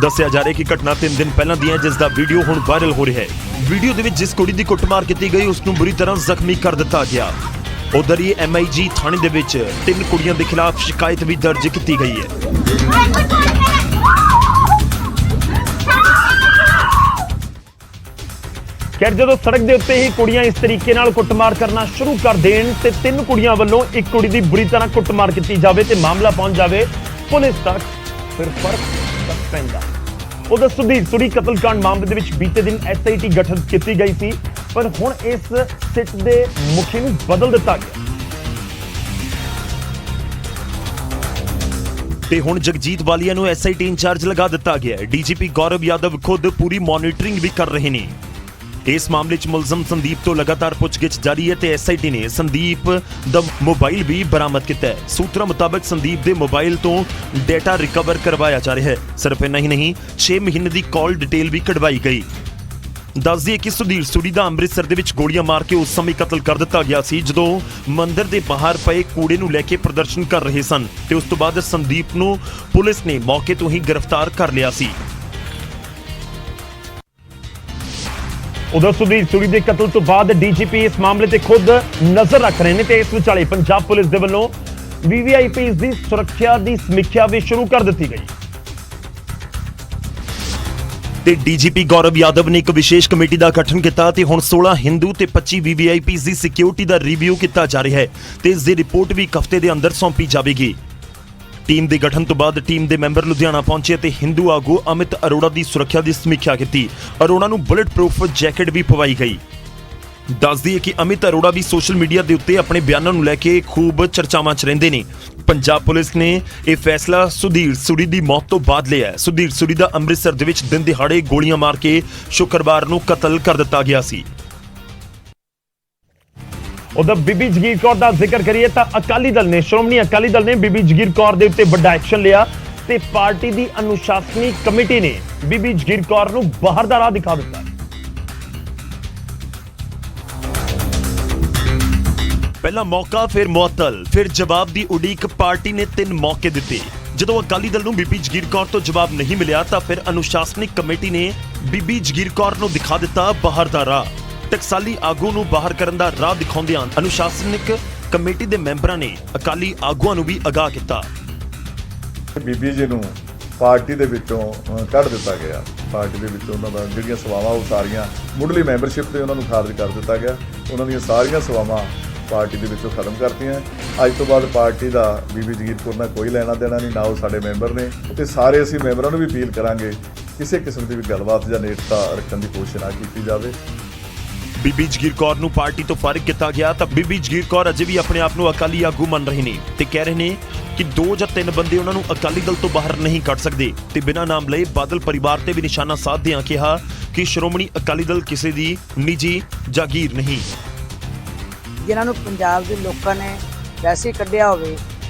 ਦੱਸਿਆ ਜਾ ਰਿਹਾ ਕਿ ਘਟਨਾ 3 ਦਿਨ ਪਹਿਲਾਂ ਦੀ ਹੈ, ਜਿਸ ਦਾ ਵੀਡੀਓ ਹੁਣ ਵਾਇਰਲ ਹੋ ਰਿਹਾ ਹੈ। ਵੀਡੀਓ ਦੇ ਵਿੱਚ ਜਿਸ ਕੁੜੀ ਦੀ ਕੁੱਟਮਾਰ ਕੀਤੀ ਗਈ ਉਸ ਨੂੰ ਬੁਰੀ ਤਰ੍ਹਾਂ ਜ਼ਖਮੀ ਕਰ ਦਿੱਤਾ ਗਿਆ। ਉਧਰ ਹੀ MIG ਥਾਣੇ ਦੇ ਵਿੱਚ 3 ਕੁੜੀਆਂ ਦੇ ਖਿਲਾਫ ਸ਼ਿਕਾਇਤ ਵੀ ਦਰਜ ਕੀਤੀ ਗਈ ਹੈ। ਖੈਰ, ਜਦੋਂ ਸੜਕ ਦੇ ਉੱਤੇ ਹੀ ਕੁੜੀਆਂ ਇਸ ਤਰੀਕੇ ਨਾਲ ਕੁੱਟਮਾਰ ਕਰਨਾ ਸ਼ੁਰੂ ਕਰ ਦੇਣ ਤੇ 3 ਕੁੜੀਆਂ ਵੱਲੋਂ ਇੱਕ ਕੁੜੀ ਦੀ ਬੁਰੀ ਤਰ੍ਹਾਂ ਕੁੱਟਮਾਰ ਕੀਤੀ ਜਾਵੇ ਤੇ ਮਾਮਲਾ ਪਹੁੰਚ ਜਾਵੇ ਪੁਲਿਸ ਤੱਕ, ਫਿਰ ਫਰਕ ਪੈਂਦਾ। ਉਧਰ ਸੁਧੀਰ ਸੂਰੀ ਕਤਲकांड ਮਾਮਲੇ ਦੇ ਵਿੱਚ ਬੀਤੇ ਦਿਨ SIT ਗਠਿਤ ਕੀਤੀ ਗਈ ਸੀ, ਪਰ ਹੁਣ ਇਸ ਸਿੱਟ ਦੇ ਮੁਖੀ ਨੂੰ ਬਦਲ ਦਿੱਤਾ ਗਿਆ ਤੇ ਹੁਣ ਜਗਜੀਤ ਵਾਲੀਆ ਨੂੰ SIT ਇੰਚਾਰਜ ਲਗਾ ਦਿੱਤਾ ਗਿਆ ਹੈ। DGP ਗੌਰਵ ਯਾਦਵ ਖੁਦ ਪੂਰੀ ਮੋਨੀਟਰਿੰਗ ਵੀ ਕਰ ਰਹੇ ਨੇ। ਇਸ ਮਾਮਲੇ 'ਚ ਮੁਲਜ਼ਮ ਸੰਦੀਪ ਤੋਂ ਲਗਾਤਾਰ ਪੁੱਛਗਿੱਛ ਜਾਰੀ ਹੈ ਤੇ SIT ਨੇ ਸੰਦੀਪ ਦਾ ਮੋਬਾਈਲ ਵੀ ਬਰਾਮਦ ਕੀਤਾ ਹੈ। ਸੂਤਰਾਂ ਮੁਤਾਬਕ ਸੰਦੀਪ ਦੇ ਮੋਬਾਈਲ ਤੋਂ ਡਾਟਾ ਰਿਕਵਰ ਕਰਵਾਇਆ ਜਾ ਰਿਹਾ ਹੈ। ਸਿਰਫ ਇੰਨਾ ਹੀ ਨਹੀਂ, 6 ਮਹੀਨੇ ਦੀ ਕਾਲ ਡਿਟੇਲ ਵੀ ਕਢਵਾਈ ਗਈ। ਦੱਸ ਦਈਏ ਕਿ ਸੁਧੀਰ ਸੂਰੀ ਦਾ ਅੰਮ੍ਰਿਤਸਰ ਦੇ ਵਿੱਚ ਗੋਲੀਆਂ ਮਾਰ ਕੇ ਉਸ ਸਮੇਂ ਕਤਲ ਕਰ ਦਿੱਤਾ ਗਿਆ ਸੀ ਜਦੋਂ ਮੰਦਿਰ ਦੇ ਬਾਹਰ ਪਏ ਕੂੜੇ ਨੂੰ ਲੈ ਕੇ ਪ੍ਰਦਰਸ਼ਨ ਕਰ ਰਹੇ ਸਨ ਤੇ ਉਸ ਤੋਂ ਬਾਅਦ ਸੰਦੀਪ ਨੂੰ ਪੁਲਿਸ ਨੇ ਮੌਕੇ ਤੋਂ ਹੀ ਗ੍ਰਿਫਤਾਰ ਕਰ ਲਿਆ ਸੀ। ਉਧਰ ਸੁਧੀਰ ਸੂਰੀ ਦੇ ਕਤਲ ਤੋਂ ਬਾਅਦ DGP ਇਸ ਮਾਮਲੇ ਤੇ ਖੁਦ ਨਜ਼ਰ ਰੱਖ ਰਹੇ ਨੇ ਤੇ ਇਸ ਵਿਚਾਲੇ ਪੰਜਾਬ ਪੁਲਿਸ ਦੇ ਵੱਲੋਂ VVIPs ਦੀ ਸੁਰੱਖਿਆ ਦੀ ਸਮੀਖਿਆ ਵੀ ਸ਼ੁਰੂ ਕਰ ਦਿੱਤੀ ਗਈ ਤੇ DGP ਗੌਰਵ ਯਾਦਵ ਨੇ ਇੱਕ ਵਿਸ਼ੇਸ਼ ਕਮੇਟੀ ਦਾ ਗਠਨ ਕੀਤਾ ਤੇ ਹੁਣ 16 ਹਿੰਦੂ ਤੇ 25 VVIPs ਦੀ ਸਿਕਿਉਰਿਟੀ ਦਾ ਰਿਵਿਊ ਕੀਤਾ ਜਾ ਰਿਹਾ ਹੈ ਤੇ ਇਸ ਦੀ ਰਿਪੋਰਟ ਵੀ ਇੱਕ ਹਫ਼ਤੇ ਦੇ ਅੰਦਰ ਸੌਂਪੀ ਜਾਵੇਗੀ। ਟੀਮ ਦੇ ਗਠਨ ਤੋਂ ਬਾਅਦ ਟੀਮ ਦੇ ਮੈਂਬਰ ਲੁਧਿਆਣਾ ਪਹੁੰਚੇ ਤੇ ਹਿੰਦੂ ਆਗੂ ਅਮਿਤ ਅਰੋੜਾ ਦੀ ਸੁਰੱਖਿਆ ਦੀ ਸਮੀਖਿਆ ਕੀਤੀ। ਅਰੋੜਾ ਨੂੰ ਬੁਲੇਟ ਪ੍ਰੂਫ ਜੈਕਟ ਵੀ ਪਵਾਈ ਗਈ। ਦੱਸ ਦਈਏ ਕਿ ਅਮਿਤ ਅਰੋੜਾ ਵੀ ਸੋਸ਼ਲ ਮੀਡੀਆ ਦੇ ਉੱਤੇ ਆਪਣੇ ਬਿਆਨਾਂ ਨੂੰ ਲੈ ਕੇ ਖੂਬ ਚਰਚਾਵਾਂ 'ਚ ਰਹਿੰਦੇ ਨੇ। ਪੰਜਾਬ ਪੁਲਿਸ ਨੇ ਇਹ ਫੈਸਲਾ ਸੁਧੀਰ ਸੂਰੀ ਦੀ ਮੌਤ ਤੋਂ ਬਾਅਦ ਲਿਆ ਹੈ। ਸੁਧੀਰ ਸੂਰੀ ਦਾ ਅੰਮ੍ਰਿਤਸਰ ਦੇ ਵਿੱਚ ਦਿਨ ਦਿਹਾੜੇ ਗੋਲੀਆਂ ਮਾਰ ਕੇ ਸ਼ੁੱਕਰਵਾਰ ਨੂੰ ਕਤਲ ਕਰ ਦਿੱਤਾ ਗਿਆ ਸੀ। ਉਧਰ ਬੀਬੀ ਜਗੀਰ ਕੌਰ ਦਾ ਜ਼ਿਕਰ ਕਰੀਏ ਤਾਂ ਅਕਾਲੀ ਦਲ ਨੇ ਸ਼੍ਰੋਮਣੀ ਅਕਾਲੀ ਦਲ ਨੇ ਬੀਬੀ ਜਗੀਰ ਕੌਰ ਦੇ ਉੱਤੇ ਵੱਡਾ ਐਕਸ਼ਨ ਲਿਆ ਤੇ ਪਾਰਟੀ ਦੀ ਅਨੁਸ਼ਾਸਨੀ ਕਮੇਟੀ ਨੇ ਬੀਬੀ ਜਗੀਰ ਕੌਰ ਨੂੰ ਬਾਹਰ ਦਾ ਰਾਹ ਦਿਖਾ ਦਿੱਤਾ। ਪਹਿਲਾ ਮੌਕਾ ਫਿਰ ਮੁਅੱਤਲ, ਫਿਰ ਜਵਾਬ ਦੀ ਉਡੀਕ। ਪਾਰਟੀ ਨੇ 3 ਮੌਕੇ ਦਿੱਤੇ। ਜਦੋਂ ਅਕਾਲੀ ਦਲ ਨੂੰ ਬੀਬੀ ਜਗੀਰ ਕੌਰ ਤੋਂ ਜਵਾਬ ਨਹੀਂ ਮਿਲਿਆ ਤਾਂ ਫਿਰ ਅਨੁਸ਼ਾਸਨਿਕ ਕਮੇਟੀ ਨੇ ਬੀਬੀ ਜਗੀਰ ਕੌਰ ਨੂੰ ਦਿਖਾ ਦਿੱਤਾ ਬਾਹਰ ਦਾ ਰਾਹ। ਟਕਸਾਲੀ ਆਗੂ ਨੂੰ ਬਾਹਰ ਕਰਨ ਦਾ ਰਾਹ ਦਿਖਾਉਂਦਿਆਂ ਅਨੁਸ਼ਾਸਨਿਕ ਕਮੇਟੀ ਦੇ ਮੈਂਬਰਾਂ ਨੇ ਅਕਾਲੀ ਆਗੂਆਂ ਨੂੰ ਵੀ ਅਗਾਹ ਕੀਤਾ। ਬੀਬੀ ਜੀ ਨੂੰ ਪਾਰਟੀ ਦੇ ਵਿੱਚੋਂ ਕੱਢ ਦਿੱਤਾ ਗਿਆ। ਪਾਰਟੀ ਦੇ ਵਿੱਚੋਂ ਉਹਨਾਂ ਦਾ ਜਿਹੜੀਆਂ ਸੇਵਾਵਾਂ ਉਹ ਸਾਰੀਆਂ ਮੁੱਢਲੀ ਮੈਂਬਰਸ਼ਿਪ ਤੇ ਉਹਨਾਂ ਨੂੰ ਖਾਰਜ ਕਰ ਦਿੱਤਾ ਗਿਆ। ਉਹਨਾਂ ਦੀਆਂ ਸਾਰੀਆਂ ਸੇਵਾਵਾਂ ਪਾਰਟੀ ਦੇ ਵਿੱਚੋਂ ਖਤਮ ਕਰਤੀਆਂ। ਅੱਜ ਤੋਂ ਬਾਅਦ ਪਾਰਟੀ ਦਾ ਬੀਬੀ ਜਗੀਰ ਕੌਰ ਨਾਲ ਕੋਈ ਲੈਣਾ ਦੇਣਾ ਨਹੀਂ, ਨਾ ਉਹ ਸਾਡੇ ਮੈਂਬਰ ਨੇ ਤੇ ਸਾਰੇ ਅਸੀਂ ਮੈਂਬਰਾਂ ਨੂੰ ਵੀ ਅਪੀਲ ਕਰਾਂਗੇ ਕਿਸੇ ਕਿਸਮ ਦੀ ਵੀ ਗੱਲਬਾਤ ਜਾਂ ਨੇੜਤਾ ਰੱਖਣ ਦੀ ਕੋਸ਼ਿਸ਼ ਨਾ ਕੀਤੀ ਜਾਵੇ। ਬੀਬੀ ਜਗੀਰ ਕੌਰ ਨੂੰ ਪਾਰਟੀ ਤੋਂ ਫਾਰਿਗ ਕੀਤਾ ਗਿਆ ਤਾਂ ਬੀਬੀ ਜਗੀਰ ਕੌਰ ਅਜੇ ਵੀ ਆਪਣੇ ਆਪ ਨੂੰ ਅਕਾਲੀ ਆਗੂ ਮੰਨ ਰਹੇ ਨੇ ਤੇ ਕਹਿ ਰਹੇ ਨੇ ਕਿ 2 ਜਾਂ 3 ਬੰਦੇ ਉਹਨਾਂ ਨੂੰ ਅਕਾਲੀ ਦਲ ਤੋਂ ਬਾਹਰ ਨਹੀਂ ਕੱਢ ਸਕਦੇ ਤੇ ਬਿਨਾਂ ਨਾਮ ਲਏ ਬਾਦਲ ਪਰਿਵਾਰ ਤੇ ਵੀ ਨਿਸ਼ਾਨਾ ਸਾਧਦਿਆਂ ਕਿਹਾ ਕਿ ਸ਼੍ਰੋਮਣੀ ਅਕਾਲੀ ਦਲ ਕਿਸੇ ਦੀ ਨਿੱਜੀ ਜਾਗੀਰ ਨਹੀਂ। ਜਿਨ੍ਹਾਂ ਨੂੰ ਪੰਜਾਬ ਦੇ ਲੋਕਾਂ ਨੇ ਵੈਸੇ ਕੱਢਿਆ ਹੋਵੇ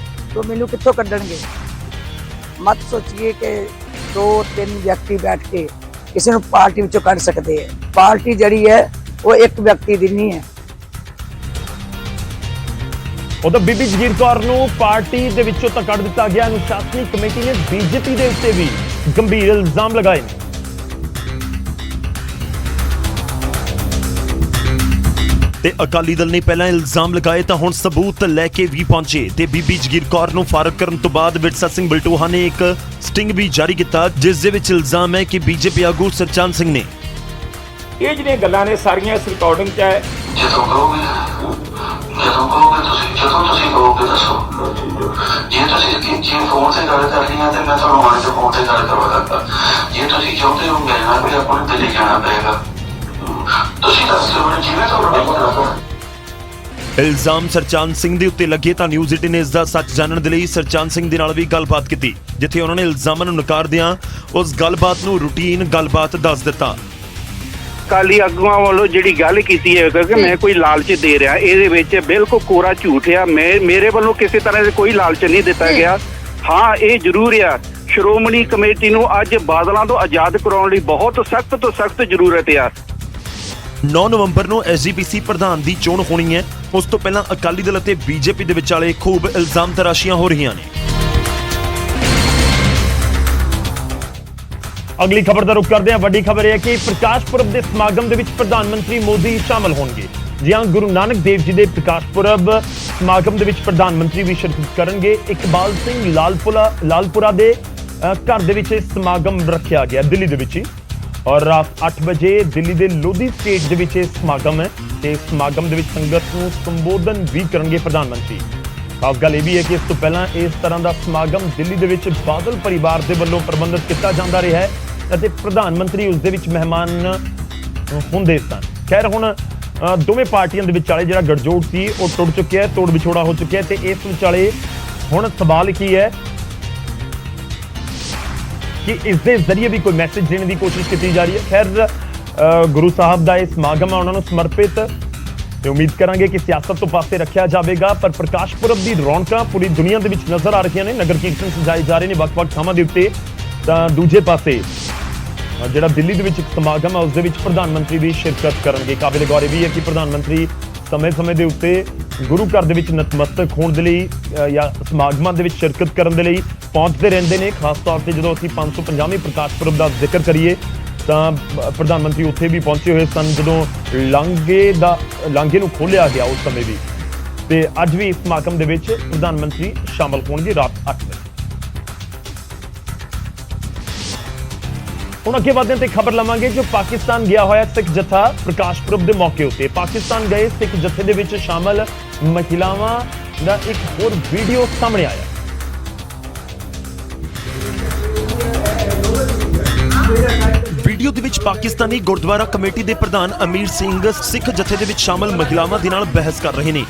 ਤਾਂ ਮੈਨੂੰ ਕਿੱਥੋਂ ਕੱਢਣਗੇ। ਮਤ ਸੋਚੀਏ ਕਿ 2-3 ਵਿਅਕਤੀ ਬੈਠ ਕੇ ਕਿਸੇ ਨੂੰ ਪਾਰਟੀ ਵਿੱਚੋਂ ਕੱਢ ਸਕਦੇ ਹੈ। ਪਾਰਟੀ ਜਿਹੜੀ ਹੈ ਉਹ ਇੱਕ ਵਿਅਕਤੀ ਦੀ ਨਹੀਂ ਹੈ। ਉਧਰ ਬੀਬੀ ਜਗੀਰ ਕੌਰ ਨੂੰ ਪਾਰਟੀ ਦੇ ਵਿੱਚੋਂ ਤਾਂ ਕੱਢ ਦਿੱਤਾ ਗਿਆ। ਅਨੁਸ਼ਾਸਨੀ ਕਮੇਟੀ ਨੇ BJP ਦੇ ਉੱਤੇ ਵੀ ਗੰਭੀਰ ਇਲਜ਼ਾਮ ਲਗਾਏ ਨੇ। ਤੇ ਅਕਾਲੀ ਦਲ ਨੇ ਪਹਿਲਾਂ ਇਲਜ਼ਾਮ ਲਗਾਏ ਤਾਂ ਹੁਣ ਸਬੂਤ ਲੈ ਕੇ ਵੀ ਪਹੁੰਚੇ ਤੇ ਬੀਬੀ ਜਗੀਰ ਕੌਰ ਨੂੰ ਫਾਰਗ ਕਰਨ ਤੋਂ ਬਾਅਦ ਵਿਰਸਾ ਸਿੰਘ ਬਲਟੋਹਾ ਨੇ ਇੱਕ ਸਟਿੰਗ ਵੀ ਜਾਰੀ ਕੀਤਾ ਜਿਸ ਦੇ ਵਿੱਚ ਇਲਜ਼ਾਮ ਹੈ ਕਿ BJP ਆਗੂ ਸਰਚੰਦ ਸਿੰਘ ਨੇ ਇਹ ਜਿਹੜੀਆਂ ਗੱਲਾਂ ਨੇ ਸਾਰੀਆਂ ਇਸ ਰਿਕਾਰਡਿੰਗ 'ਚ ਹੈ। ਜਦੋਂ ਕਹੋਗੇ ਤੁਸੀਂ ਕਹੋਗੇ ਦੱਸੋ। ਜੇ ਤੁਸੀਂ ਫੋਨ ਤੇ ਗੱਲ ਕਰਨੀ ਹੈ ਤੇ ਮੈਂ ਤੁਹਾਨੂੰ ਆਣ ਕੇ ਫੋਨ ਤੇ ਗੱਲ ਕਰਵਾ ਦਾਂਗਾ। ਜੇ ਤੁਸੀਂ ਚਾਹੁੰਦੇ ਹੋ ਮਿਲਣਾ ਵੀ ਆਪਾਂ ਨੂੰ ਦਿੱਲੀ ਜਾਣਾ ਪਏਗਾ। ਤੁਸੀਂ ਦੱਸ ਦਿਓ ਜਿਵੇਂ ਤੁਹਾਨੂੰ ਇਲਜ਼ਾਮ ਸਰਚੰਦ ਸਿੰਘ ਦੇ ਉੱਤੇ ਲੱਗੇ ਤਾਂ ਨਿਊਜ਼ 18 ਨੇ ਇਸ ਦਾ ਸੱਚ ਜਾਣਨ ਦੇ ਲਈ ਸਰਚੰਦ ਸਿੰਘ ਦੇ ਨਾਲ ਵੀ ਗੱਲਬਾਤ ਕੀਤੀ ਜਿੱਥੇ ਉਹਨਾਂ ਨੇ ਇਲਜ਼ਾਮਾਂ ਨੂੰ ਨਕਾਰਦਿਆਂ ਉਸ ਗੱਲਬਾਤ ਨੂੰ ਰੂਟੀਨ ਗੱਲਬਾਤ ਦੱਸ ਦਿੱਤਾ। ਅਕਾਲੀ ਆਗੂਆਂ ਵੱਲੋਂ ਜਿਹੜੀ ਗੱਲ ਕੀਤੀ ਹੈ ਕਿ ਮੈਂ ਕੋਈ ਲਾਲਚ ਦੇ ਰਿਹਾ, ਇਹਦੇ ਵਿੱਚ ਬਿਲਕੁਲ ਕੋਰਾ ਝੂਠ ਆ। ਮੇਰੇ ਵੱਲੋਂ ਕਿਸੇ ਤਰ੍ਹਾਂ ਦਾ ਕੋਈ ਲਾਲਚ ਨਹੀਂ ਦਿੱਤਾ ਗਿਆ। ਹਾਂ, ਇਹ ਜ਼ਰੂਰ ਆ, ਸ਼੍ਰੋਮਣੀ ਕਮੇਟੀ ਨੂੰ ਅੱਜ ਬਾਦਲਾਂ ਤੋਂ ਆਜ਼ਾਦ ਕਰਾਉਣ ਲਈ ਬਹੁਤ ਸਖਤ ਤੋਂ ਸਖਤ ਜ਼ਰੂਰਤ ਆ। 9 ਨਵੰਬਰ ਨੂੰ ਐਸਜੀਪੀਸੀ ਪ੍ਰਧਾਨ ਦੀ ਚੋਣ ਹੋਣੀ ਹੈ। ਉਸ ਤੋਂ ਪਹਿਲਾਂ ਅਕਾਲੀ ਦਲ ਅਤੇ ਬੀਜੇਪੀ ਦੇ ਵਿਚਾਲੇ ਖੂਬ ਇਲਜ਼ਾਮ ਤਰਾਸ਼ੀਆਂ ਹੋ ਰਹੀਆਂ ਨੇ। ਅਗਲੀ ਖਬਰ ਦਾ ਰੁਖ ਕਰਦੇ ਹਾਂ। ਵੱਡੀ ਖਬਰ ਇਹ ਹੈ ਕਿ ਪ੍ਰਕਾਸ਼ ਪੁਰਬ ਦੇ ਸਮਾਗਮ ਦੇ ਵਿੱਚ ਪ੍ਰਧਾਨ ਮੰਤਰੀ ਮੋਦੀ ਸ਼ਾਮਲ ਹੋਣਗੇ। ਜੀ ਹਾਂ, ਗੁਰੂ ਨਾਨਕ ਦੇਵ ਜੀ ਦੇ ਪ੍ਰਕਾਸ਼ ਪੁਰਬ ਸਮਾਗਮ ਦੇ ਵਿੱਚ ਪ੍ਰਧਾਨ ਮੰਤਰੀ ਵੀ ਸ਼ਿਰਕਤ ਕਰਨਗੇ। ਇਕਬਾਲ ਸਿੰਘ ਲਾਲਪੁਰਾ ਦੇ ਘਰ ਦੇ ਵਿੱਚ ਇਹ ਸਮਾਗਮ ਰੱਖਿਆ ਗਿਆ, ਦਿੱਲੀ ਦੇ ਵਿੱਚ ਹੀ, ਔਰ ਰਾਤ 8 ਵਜੇ ਦਿੱਲੀ ਦੇ ਲੋਧੀ ਸਟੇਟ ਦੇ ਵਿੱਚ ਇਹ ਸਮਾਗਮ ਹੈ ਤੇ ਸਮਾਗਮ ਦੇ ਵਿੱਚ ਸੰਗਤ ਨੂੰ ਸੰਬੋਧਨ ਵੀ ਕਰਨਗੇ ਪ੍ਰਧਾਨ ਮੰਤਰੀ। ਖਾਸ ਗੱਲ ਇਹ ਵੀ ਹੈ ਕਿ ਇਸ ਤੋਂ ਪਹਿਲਾਂ ਇਸ ਤਰ੍ਹਾਂ ਦਾ ਸਮਾਗਮ ਦਿੱਲੀ ਦੇ ਵਿੱਚ ਬਾਦਲ ਪਰਿਵਾਰ ਦੇ ਵੱਲੋਂ ਪ੍ਰਬੰਧਿਤ ਕੀਤਾ ਜਾਂਦਾ ਰਿਹਾ ਹੈ ਅਤੇ ਪ੍ਰਧਾਨ ਮੰਤਰੀ ਉਸ ਦੇ ਵਿੱਚ ਮਹਿਮਾਨ ਹੁੰਦੇ ਸਨ। ਖੈਰ, ਹੁਣ ਦੋਵੇਂ ਪਾਰਟੀਆਂ ਦੇ ਵਿਚਾਲੇ ਜਿਹੜਾ ਗਠਜੋੜ ਸੀ ਉਹ ਟੁੱਟ ਚੁੱਕਿਆ ਹੈ, ਤੋੜ ਵਿਛੋੜਾ ਹੋ ਚੁੱਕਿਆ ਹੈ ਤੇ ਇਸ ਵਿਚਾਲੇ ਹੁਣ ਸਵਾਲ ਕੀ ਹੈ ਕਿ ਇਸ ਦੇ ਜ਼ਰੀਏ ਵੀ ਕੋਈ ਮੈਸੇਜ ਦੇਣ ਦੀ ਕੋਸ਼ਿਸ਼ ਕੀਤੀ ਜਾ ਰਹੀ ਹੈ। ਖੈਰ, ਗੁਰੂ ਸਾਹਿਬ ਦਾ ਇਹ ਸਮਾਗਮ ਹੈ ਉਹਨਾਂ ਨੂੰ ਸਮਰਪਿਤ ਤੇ ਉਮੀਦ ਕਰਾਂਗੇ ਕਿ ਸਿਆਸਤ ਤੋਂ ਪਾਸੇ ਰੱਖਿਆ ਜਾਵੇਗਾ। ਪਰ ਪ੍ਰਕਾਸ਼ ਪੁਰਬ ਦੀ ਰੌਣਕਾਂ ਪੂਰੀ ਦੁਨੀਆ ਦੇ ਵਿੱਚ ਨਜ਼ਰ ਆ ਰਹੀਆਂ ਨੇ। ਨਗਰ ਕੀਰਤਨ ਸਜਾਏ ਜਾ ਰਹੇ ਨੇ ਵੱਖ-ਵੱਖ ਥਾਵਾਂ ਦੇ ਉੱਤੇ। ਤਾਂ ਦੂਜੇ ਪਾਸੇ ਜਿਹੜਾ ਦਿੱਲੀ ਦੇ ਵਿੱਚ ਇੱਕ ਸਮਾਗਮ ਹੈ ਉਸ ਦੇ ਵਿੱਚ ਪ੍ਰਧਾਨ ਮੰਤਰੀ ਵੀ ਸ਼ਿਰਕਤ ਕਰਨਗੇ। ਕਾਬਿਲ ਗੌਰ ਇਹ ਵੀ ਹੈ ਕਿ ਪ੍ਰਧਾਨ ਮੰਤਰੀ ਸਮੇਂ-ਸਮੇਂ ਦੇ ਉੱਤੇ ਗੁਰੂ ਘਰ ਦੇ ਵਿੱਚ ਨਤਮਸਤਕ ਹੋਣ ਦੇ ਲਈ ਜਾਂ ਸਮਾਗਮਾਂ ਦੇ ਵਿੱਚ ਸ਼ਿਰਕਤ ਕਰਨ ਦੇ ਲਈ ਪਹੁੰਚਦੇ ਰਹਿੰਦੇ ਨੇ। ਖਾਸ ਤੌਰ ਤੇ ਜਦੋਂ ਅਸੀਂ 550ਵੇਂ ਪ੍ਰਕਾਸ਼ ਪੁਰਬ ਦਾ ਜ਼ਿਕਰ ਕਰੀਏ ਤਾਂ ਪ੍ਰਧਾਨ ਮੰਤਰੀ ਉੱਥੇ ਵੀ ਪਹੁੰਚੇ ਹੋਏ ਸਨ ਜਦੋਂ ਲਾਂਘੇ ਨੂੰ ਖੋਲ੍ਹਿਆ ਗਿਆ ਉਸ ਸਮੇਂ ਵੀ। ਤੇ ਅੱਜ ਵੀ ਇਸ ਸਮਾਗਮ ਦੇ ਵਿੱਚ ਪ੍ਰਧਾਨ ਮੰਤਰੀ ਸ਼ਾਮਲ ਹੋਣਗੇ ਰਾਤ 8 ਵਜੇ। ਹੁਣ ਅੱਗੇ ਵਧਦੇ ਤੇ ਖਬਰ ਲਵਾਂਗੇ ਜੋ ਪਾਕਿਸਤਾਨ ਗਿਆ ਹੋਇਆ ਸਿੱਖ ਜਥਾ ਪ੍ਰਕਾਸ਼ ਪੁਰਬ ਦੇ ਮੌਕੇ ਉੱਤੇ। ਪਾਕਿਸਤਾਨ ਗਏ ਸਿੱਖ ਜਥੇ ਦੇ ਵਿੱਚ ਸ਼ਾਮਲ ਮਹਿਲਾਵਾਂ ਦਾ ਇੱਕ ਹੋਰ ਵੀਡੀਓ ਸਾਹਮਣੇ ਆਇਆ। ਵੀਡੀਓ ਦੇ ਵਿੱਚ ਪਾਕਿਸਤਾਨੀ ਗੁਰਦੁਆਰਾ ਕਮੇਟੀ ਦੇ ਪ੍ਰਧਾਨ ਅਮੀਰ ਸਿੰਘ ਸਿੱਖ ਜਥੇ ਦੇ ਵਿੱਚ ਸ਼ਾਮਲ ਮਹਿਲਾਵਾਂ ਦੇ ਨਾਲ ਬਹਿਸ ਕਰ ਰਹੇ ਨੇ।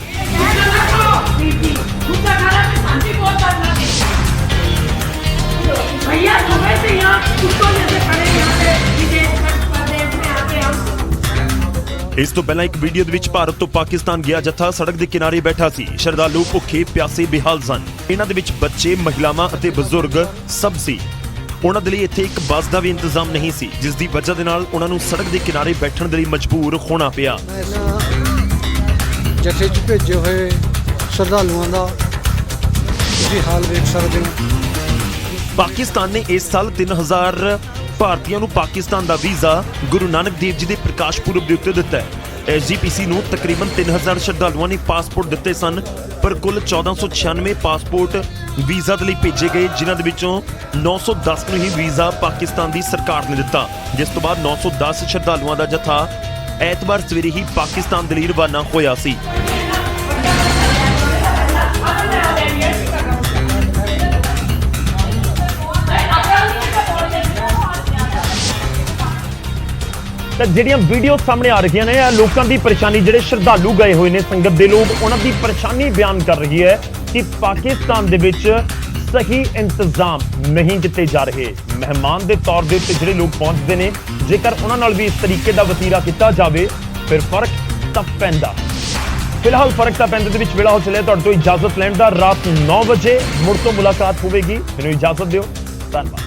ਇਸ ਤੋਂ ਪਹਿਲਾਂ ਇੱਕ ਵੀਡੀਓ ਦੇ ਵਿੱਚ ਭਾਰਤ ਤੋਂ ਪਾਕਿਸਤਾਨ ਗਿਆ ਜਥਾ ਸੜਕ ਦੇ ਕਿਨਾਰੇ ਬੈਠਾ ਸੀ। ਸ਼ਰਧਾਲੂ ਭੁੱਖੇ ਪਿਆਸੇ ਬੇਹਾਲ ਸਨ। ਇਹਨਾਂ ਦੇ ਵਿੱਚ ਬੱਚੇ, ਮਹਿਲਾਵਾਂ ਅਤੇ ਬਜ਼ੁਰਗ ਸਭ ਸੀ। ਉਹਨਾਂ ਦੇ ਲਈ ਇੱਥੇ ਇੱਕ ਬੱਸ ਦਾ ਵੀ ਇੰਤਜ਼ਾਮ ਨਹੀਂ ਸੀ, ਜਿਸ ਦੀ ਵਜ੍ਹਾ ਦੇ ਨਾਲ ਉਹਨਾਂ ਨੂੰ ਸੜਕ ਦੇ ਕਿਨਾਰੇ ਬੈਠਣ ਦੇ ਲਈ ਮਜਬੂਰ ਹੋਣਾ ਪਿਆ। ਜਥੇ 'ਚ ਭੇਜੇ ਹੋਏ ਸ਼ਰਧਾਲੂਆਂ ਦਾ ਤੁਸੀਂ ਹਾਲ ਵੇਖ ਸਕਦੇ ਹੋ। ਪਾਕਿਸਤਾਨ ਨੇ ਇਸ ਸਾਲ 3000 ਭਾਰਤੀਆਂ ਨੂੰ ਪਾਕਿਸਤਾਨ ਦਾ ਵੀਜ਼ਾ ਗੁਰੂ ਨਾਨਕ ਦੇਵ ਜੀ ਦੇ ਪ੍ਰਕਾਸ਼ ਪੁਰਬ ਦੇ ਉੱਤੇ ਦਿੱਤਾ ਹੈ। ਐਸਜੀਪੀਸੀ ਨੂੰ ਤਕਰੀਬਨ 3000 ਸ਼ਰਧਾਲੂਆਂ ਨੇ ਪਾਸਪੋਰਟ ਦਿੱਤੇ ਸਨ, ਪਰ ਕੁੱਲ 1496 ਪਾਸਪੋਰਟ ਵੀਜ਼ਾ ਦੇ ਲਈ ਭੇਜੇ ਗਏ, ਜਿਨ੍ਹਾਂ ਦੇ ਵਿੱਚੋਂ 910 ਨੂੰ ਹੀ ਵੀਜ਼ਾ ਪਾਕਿਸਤਾਨ ਦੀ ਸਰਕਾਰ ਨੇ ਦਿੱਤਾ। ਜਿਸ ਤੋਂ ਬਾਅਦ 910 ਸ਼ਰਧਾਲੂਆਂ ਦਾ ਜਥਾ ਐਤਵਾਰ ਸਵੇਰੇ ਹੀ ਪਾਕਿਸਤਾਨ ਦੇ ਲਈ ਰਵਾਨਾ ਹੋਇਆ ਸੀ। ਤਾਂ ਜਿਹੜੀਆਂ ਵੀਡੀਓ ਸਾਹਮਣੇ ਆ ਰਹੀਆਂ ਨੇ ਲੋਕਾਂ ਦੀ ਪਰੇਸ਼ਾਨੀ, ਜਿਹੜੇ ਸ਼ਰਧਾਲੂ ਗਏ ਹੋਏ ਨੇ ਸੰਗਤ ਦੇ ਲੋਕ, ਉਹਨਾਂ ਦੀ ਪਰੇਸ਼ਾਨੀ ਬਿਆਨ ਕਰ ਰਹੀ ਹੈ ਕਿ ਪਾਕਿਸਤਾਨ ਦੇ ਵਿੱਚ ਸਹੀ ਇੰਤਜ਼ਾਮ ਨਹੀਂ ਕੀਤੇ ਜਾ ਰਹੇ। ਮਹਿਮਾਨ ਦੇ ਤੌਰ ਦੇ ਉੱਤੇ ਜਿਹੜੇ ਲੋਕ ਪਹੁੰਚਦੇ ਨੇ, ਜੇਕਰ ਉਹਨਾਂ ਨਾਲ ਵੀ ਇਸ ਤਰੀਕੇ ਦਾ ਵਤੀਰਾ ਕੀਤਾ ਜਾਵੇ ਫਿਰ ਫਰਕ ਤਾਂ ਪੈਂਦਾ। ਫਿਲਹਾਲ ਫਰਕ ਤਾਂ ਪੈਂਦੇ ਦੇ ਵਿੱਚ ਵੇਲਾ ਹੋ ਚੱਲਿਆ ਤੁਹਾਡੇ ਤੋਂ ਇਜਾਜ਼ਤ ਲੈਣ ਦਾ। ਰਾਤ 9 ਵਜੇ ਮੁੜ ਤੋਂ ਮੁਲਾਕਾਤ ਹੋਵੇਗੀ। ਮੈਨੂੰ ਇਜਾਜ਼ਤ ਦਿਓ। ਧੰਨਵਾਦ।